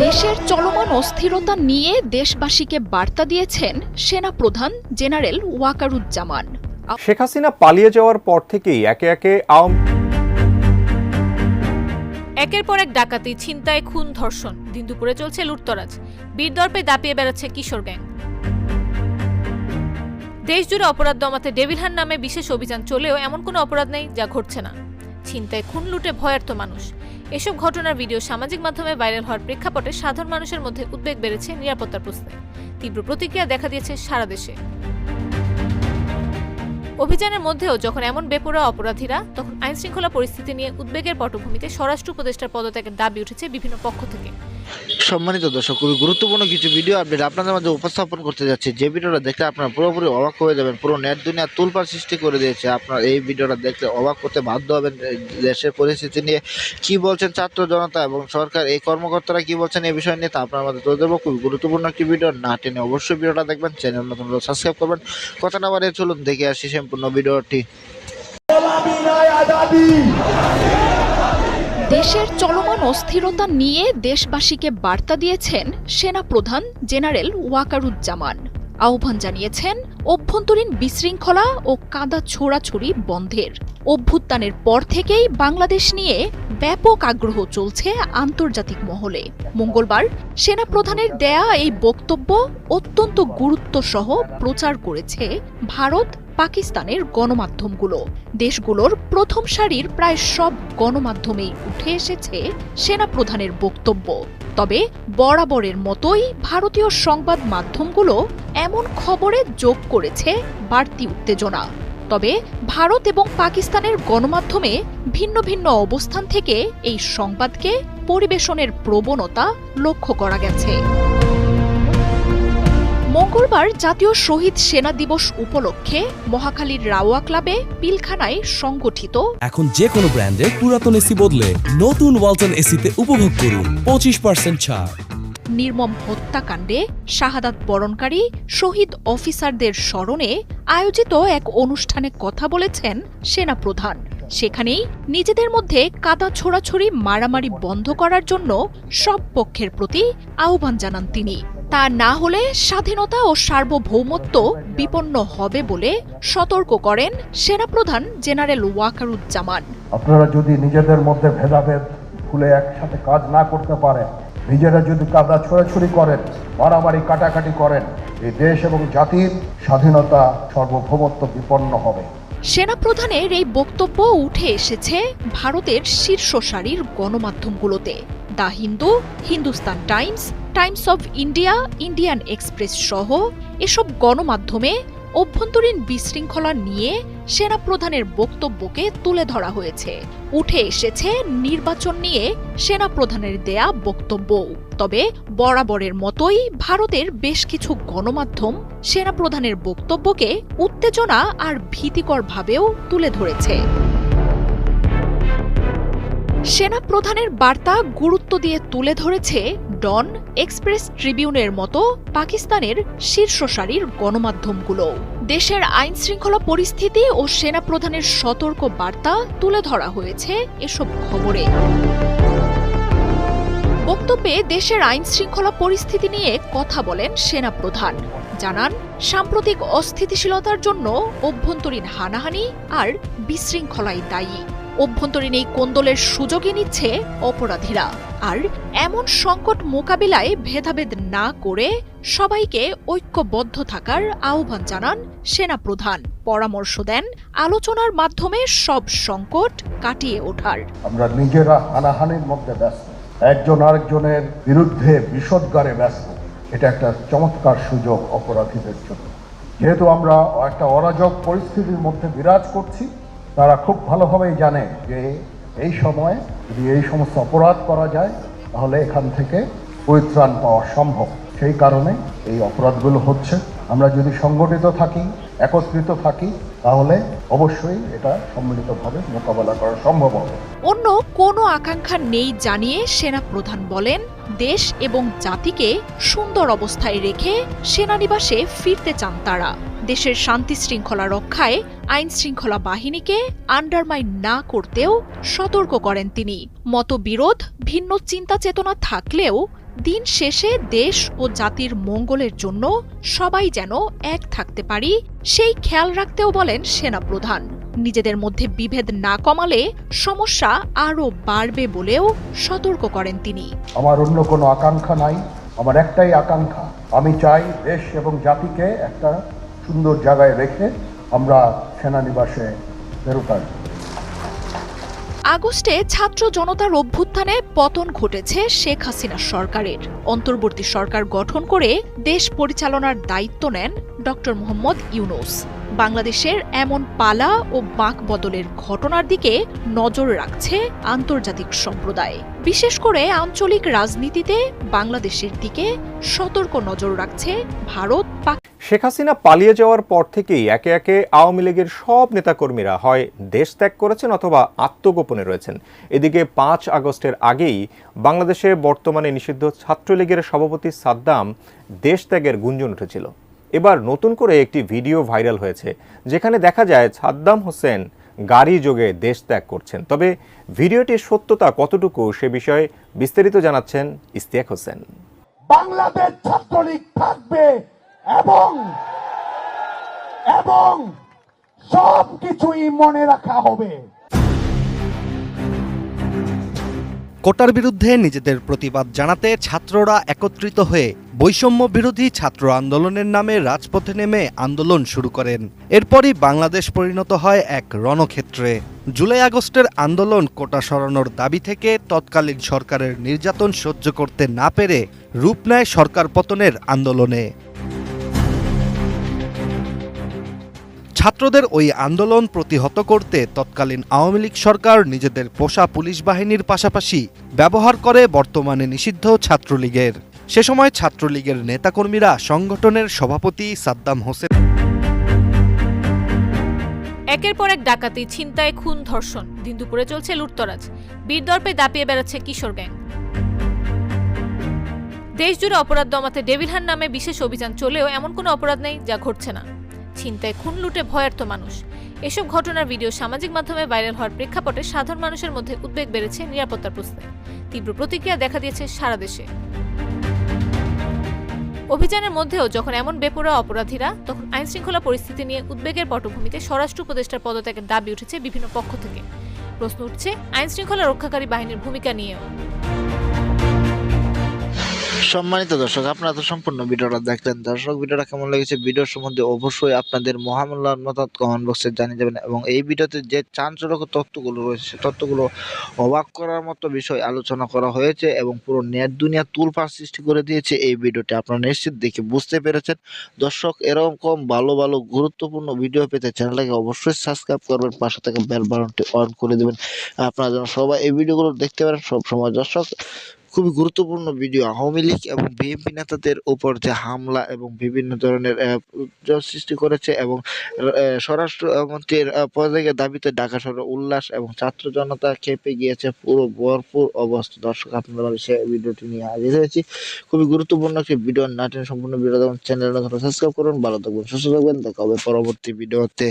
দেশের চলমান অস্থিরতা নিয়ে দেশবাসীকে বার্তা দিয়েছেন সেনাপ্রধান জেনারেল ওয়াকারুজ্জামান। শেখ হাসিনা পালিয়ে যাওয়ার পর থেকেই একে একে একের পর এক ডাকাতি, ছিনতাই, খুন, ধর্ষণ, দিন দুপুরে চলছে লুটতরাজ, বীরদর্পে দাপিয়ে বেড়াচ্ছে কিশোর গ্যাং। দেশজুড়ে অপরাধ দমাতে ডেভিল হান্ট নামে বিশেষ অভিযান চলেও এমন কোনো অপরাধ নেই যা ঘটছে না। ছিনতাই, খুন, লুটে ভয়ার্ত মানুষ। এসব ঘটনার ভিডিও সামাজিক মাধ্যমে ভাইরাল হওয়ার প্রেক্ষাপটে সাধারণ মানুষের মধ্যে উদ্বেগ বেড়েছে নিরাপত্তার প্রশ্নে। তীব্র প্রতিক্রিয়া দেখা দিয়েছে সারা দেশে। অভিযানের মধ্যেও যখন এমন বেপরোয়া অপরাধীরা, তখন আইনশৃঙ্খলা পরিস্থিতি নিয়ে উদ্বেগের পটভূমিতে স্বরাষ্ট্র উপদেষ্টার পদত্যাগের দাবি উঠেছে বিভিন্ন পক্ষ থেকে। সম্মানিত দর্শক, খুবই গুরুত্বপূর্ণ কিছু ভিডিও আপডেট আপনাদের মাঝে উপস্থাপন করতে যাচ্ছি। যে ভিডিওটা দেখলে আপনারা পুরোপুরি অবাক হয়ে যাবেন। পুরো নেট দুনিয়া তুলপাড় সৃষ্টি করে দিয়েছে। আপনারা এই ভিডিওটা দেখলে অবাক করতে বাধ্য হবেন। দেশের পরিস্থিতি নিয়ে কি বলছেন ছাত্র জনতা এবং সরকার, এই কর্মকর্তারা কি বলছেন এই বিষয় নিয়ে, তা আপনার মাঝে তুলে দেবো। খুবই গুরুত্বপূর্ণ একটি ভিডিও, না টেনে অবশ্যই ভিডিওটা দেখবেন। চ্যানেল নতুন হলে সাবস্ক্রাইব করবেন। কথা না বাড়িয়ে চলুন দেখে আসি সম্পূর্ণ ভিডিওটি। দেশের চলমান অস্থিরতা নিয়ে দেশবাসীকে বার্তা দিয়েছেন সেনাপ্রধান জেনারেল ওয়াকারুজ্জামান। আহ্বান জানিয়েছেন অভ্যন্তরীণ বিশৃঙ্খলা ও কাদা ছোড়াছড়ি বন্ধের। অভ্যুত্থানের পর থেকেই বাংলাদেশ নিয়ে ব্যাপক আগ্রহ চলছে আন্তর্জাতিক মহলে। মঙ্গলবার সেনাপ্রধানের দেয়া এই বক্তব্য অত্যন্ত গুরুত্বসহ প্রচার করেছে ভারত, পাকিস্তানের গণমাধ্যমগুলো। দেশগুলোর প্রথম সারির প্রায় সব গণমাধ্যমেই উঠে এসেছে সেনাপ্রধানের বক্তব্য। তবে বরাবরের মতোই ভারতীয় সংবাদ মাধ্যমগুলো এমন খবরে যোগ করেছে বাড়তি উত্তেজনা। তবে ভারত এবং পাকিস্তানের গণমাধ্যমে ভিন্ন ভিন্ন অবস্থান থেকে এই সংবাদকে পরিবেশনের প্রবণতা লক্ষ্য করা গেছে। মঙ্গলবার জাতীয় শহীদ সেনা দিবস উপলক্ষে মহাখালীর রাওয়া ক্লাবে পিলখানায় সংগঠিত এখন যে কোনো ব্র্যান্ডের পুরাতন এসি বদলে নতুন ওয়ালটন এসিতে উপভোগ করুন 25% ছাড়। নির্মম হত্যাকাণ্ডে শাহাদাত বরণকারী শহীদ অফিসারদের স্মরণে আয়োজিত এক অনুষ্ঠানে কথা বলেছেন সেনাপ্রধান। সেখানেই নিজেদের মধ্যে কাদা ছোড়াছড়ি, মারামারি বন্ধ করার জন্য সব পক্ষের প্রতি আহ্বান জানান তিনি। তা না হলে স্বাধীনতা ও সার্বভৌমত্ব বিপন্ন হবে বলে সতর্ক করেন সেনাপ্রধান জেনারেল ওয়াকারুজ্জামান। আপনারা যদি নিজেদের মধ্যে ভেদাভেদ ভুলে একসাথে কাজ না করতে পারেন, নিজেরা যদি কাদা ছোড়াছুড়ি করেন, মারামারি কাটাকাটি করেন, এই দেশ এবং জাতির স্বাধীনতা, সার্বভৌমত্ব বিপন্ন হবে। সেনাপ্রধানের এই বক্তব্য উঠে এসেছে ভারতের শীর্ষ সারির গণমাধ্যমগুলোতে। The Hindu, Hindustan times, times of India, Indian express সহ এসব গণমাধ্যমে অভ্যন্তরীণ বিশৃঙ্খলা নিয়ে সেনাপ্রধানের বক্তব্যকে তুলে ধরা হয়েছে। উঠে এসেছে নির্বাচন নিয়ে সেনাপ্রধানের দেয়া বক্তব্য। তবে বরাবরের মতোই ভারতের বেশ কিছু গণমাধ্যম সেনাপ্রধানের বক্তব্যকে উত্তেজনা আর ভীতিকর ভাবেও তুলে ধরেছে। সেনাপ্রধানের বার্তা গুরুত্ব দিয়ে তুলে ধরেছে ডন, এক্সপ্রেস ট্রিবিউনের মতো পাকিস্তানের শীর্ষ সারির গণমাধ্যমগুলো। দেশের আইনশৃঙ্খলা পরিস্থিতি ও সেনাপ্রধানের সতর্ক বার্তা তুলে ধরা হয়েছে এসব খবরে। বক্তব্যে দেশের আইনশৃঙ্খলা পরিস্থিতি নিয়ে কথা বলেন সেনাপ্রধান। জানান, সাম্প্রতিক অস্থিতিশীলতার জন্য অভ্যন্তরীণ হানাহানি আর বিশৃঙ্খলাই দায়ী। অভ্যন্তরীণ এই কোন্দলের সুযোগই নিচ্ছে অপরাধীরা। আর এমন সংকট মোকাবিলায় ভেদাভেদ না করে সবাইকে ঐক্যবদ্ধ থাকার আহ্বান জানান সেনাপ্রধান। পরামর্শ দেন আলোচনার মাধ্যমে সব সংকট কাটিয়ে ওঠার। আমরা নিজেরা হানাহানির মধ্যে ব্যস্ত, একজন আরেকজনের বিরুদ্ধে বিষোদ্গারে ব্যস্ত। এটা একটা চমৎকার সুযোগ অপরাধীদের জন্য। যেহেতু আমরা একটা অরাজক পরিস্থিতির মধ্যে বিরাজ করছি, তারা খুব ভালোভাবেই জানে যে এই সময় যদি এই সমস্ত অপরাধ করা যায় তাহলে এখান থেকে পরিত্রাণ পাওয়া সম্ভব। সেই কারণে এই অপরাধগুলো হচ্ছে। আমরা যদি সংগঠিত থাকি, একত্রিত থাকি, তাহলে অবশ্যই এটা সম্মিলিতভাবে মোকাবেলা করা সম্ভব হবে। অন্য কোনো আকাঙ্ক্ষা নেই জানিয়ে সেনাপ্রধান বলেন, দেশ এবং জাতিকে সুন্দর অবস্থায় রেখে সেনানিবাসে ফিরতে চান তারা। দেশের শান্তি শৃঙ্খলা রক্ষায় আইন শৃঙ্খলা বাহিনীকে আন্ডারমাইন না করতেও সতর্ক করেন তিনি। মতবিরোধ, ভিন্ন চিন্তা চেতনা থাকলেও দিন শেষে দেশ ও জাতির মঙ্গলের জন্য সবাই যেন এক থাকতে পারি সেই খেয়াল রাখতেও বলেন সেনাপ্রধান। নিজেদের মধ্যে বিভেদ না কমালে সমস্যা আরও বাড়বে বলেও সতর্ক করেন তিনি। আমার অন্য কোনো আকাঙ্ক্ষা নাই, আমার একটাই আকাঙ্ক্ষা, আমি চাই দেশ এবং জাতিকে একটা সুন্দর জায়গায় রেখে আমরা সেনানিবাসে ফেরত আসব। আগস্টে ছাত্র জনতার অভ্যুত্থানে পতন ঘটেছে শেখ হাসিনা সরকারের। অন্তর্বর্তী সরকার গঠন করে দেশ পরিচালনার দায়িত্ব নেন ডক্টর মোহাম্মদ ইউনূস। বাংলাদেশের এমন পালা ও বাঁক বদলের ঘটনার দিকে নজর রাখছে আন্তর্জাতিক সম্প্রদায়। বিশেষ করে আঞ্চলিক রাজনীতিতে বাংলাদেশের দিকে সতর্ক নজর রাখছে ভারত। শেখ হাসিনা পালিয়ে যাওয়ার পর থেকেই একে একে আওয়ামী লীগের সব নেতাকর্মীরা হয় দেশ ত্যাগ করেছেন অথবা আত্মগোপনে রয়েছেন। এদিকে 5 আগস্টের আগেই বাংলাদেশে বর্তমানে নিষিদ্ধ ছাত্রলীগের সভাপতি সাদ্দাম দেশ ত্যাগের গুঞ্জন উঠেছিল। এবার নতুন করে একটি ভিডিও ভাইরাল হয়েছে যেখানে দেখা যায় সাদ্দাম হোসেন গাড়ি যোগে দেশ ত্যাগ করছেন। তবে ভিডিওটির সত্যতা কতটুকু সে বিষয়ে বিস্তারিত জানাচ্ছেন ইশতিয়াক হোসেন। বাংলাদেশ ছাত্রলীগ থাকবে এবং সব কিছুই মনে রাখা হবে। কোটার বিরুদ্ধে নিজেদের প্রতিবাদ জানাতে ছাত্ররা একত্রিত হয়ে বৈষম্য বিরোধী ছাত্র আন্দোলনের নামে রাজপথে নেমে আন্দোলন শুরু করেন। এরপরই বাংলাদেশ পরিণত হয় এক রণক্ষেত্রে। জুলাই আগস্টের আন্দোলন কোটা সরানোর দাবি থেকে তৎকালীন সরকারের নির্যাতন সহ্য করতে না পেরে রূপ নেয় সরকার পতনের আন্দোলনে। ছাত্রদের ওই আন্দোলন প্রতিহত করতে তৎকালীন আওয়ামী লীগ সরকার নিজেদের পোষা পুলিশ বাহিনীর পাশাপাশি ব্যবহার করে বর্তমানে নিষিদ্ধ ছাত্রলীগের। সে সময় ছাত্রলীগের নেতাকর্মীরা সংগঠনের সভাপতি সাদ্দাম হোসেন। একের পর এক ডাকাতি, ছিনতাই, খুন, ধর্ষণ, দিন দুপুরে চলছে লুটতরাজ, বীরদর্পে দাপিয়ে বেড়াচ্ছে কিশোর গ্যাং। দেশজুড়ে অপরাধ দমাতে ডেভিল হান্ট নামে বিশেষ অভিযান চলেও এমন কোনো অপরাধ নেই যা ঘটছে না। ছিনতাই, খুন, লুটে ভয়ার্ত মানুষ। এসব ঘটনার ভিডিও সামাজিক মাধ্যমে ভাইরাল হওয়ার প্রেক্ষাপটে সাধারণ মানুষের মধ্যে উদ্বেগ বেড়েছে নিরাপত্তার প্রশ্নে। তীব্র প্রতিক্রিয়া দেখা দিয়েছে সারা দেশে। অভিযানের মধ্যেও যখন এমন বেপরোয়া অপরাধীরা, তখন আইনশৃঙ্খলা পরিস্থিতি নিয়ে উদ্বেগের পটভূমিতে স্বরাষ্ট্র উপদেষ্টার পদত্যাগের দাবি উঠেছে বিভিন্ন পক্ষ থেকে। প্রশ্ন উঠছে আইনশৃঙ্খলা রক্ষাকারী বাহিনীর ভূমিকা নিয়েও। সম্মানিত দর্শক, আপনারা তো সম্পূর্ণ ভিডিওটা দেখলেন। দর্শক, ভিডিওটা কেমন লেগেছে ভিডিওর সম্বন্ধে অবশ্যই আপনাদের মহামূল্যবান মতামত কমেন্ট বক্সে জানিয়ে যাবেন। এবং এই ভিডিওতে যে চাঞ্চল্যকর তথ্যগুলো রয়েছে, তথ্যগুলো অবাক করার মতো বিষয় আলোচনা করা হয়েছে এবং পুরো নেট দুনিয়া তুলপাড় সৃষ্টি করে দিয়েছে এই ভিডিওটি। আপনারা নিশ্চিত দেখে বুঝতে পেরেছেন। দর্শক, এরকম ভালো ভালো গুরুত্বপূর্ণ ভিডিও পেতে চ্যানেলটাকে অবশ্যই সাবস্ক্রাইব করবেন, পাশে থেকে বেল বাটনটি অন করে দেবেন, আপনারা যেন সবাই এই ভিডিওগুলো দেখতে পারেন সব সময়। দর্শক, খুবই গুরুত্বপূর্ণ ভিডিও। আওয়ামী লীগ এবং বিএনপি নেতাদের উপর যে হামলা এবং বিভিন্ন ধরনের সৃষ্টি করেছে এবং স্বরাষ্ট্রমন্ত্রীর পদত্যাগের দাবিতে ঢাকা শহরে উল্লাস এবং ছাত্র জনতা খেপে গিয়েছে, পুরো ভরপুর অবস্থা। দর্শক, আপনারা সে ভিডিওটি নিয়ে হাজির হয়েছি। খুবই গুরুত্বপূর্ণ একটি ভিডিও। না টেনে সম্পূর্ণ ভিডিও দেখুন, চ্যানেলটা সাবস্ক্রাইব করুন। ভালো থাকবেন, সুস্থ থাকবেন, দেখা হবে পরবর্তী ভিডিওতে।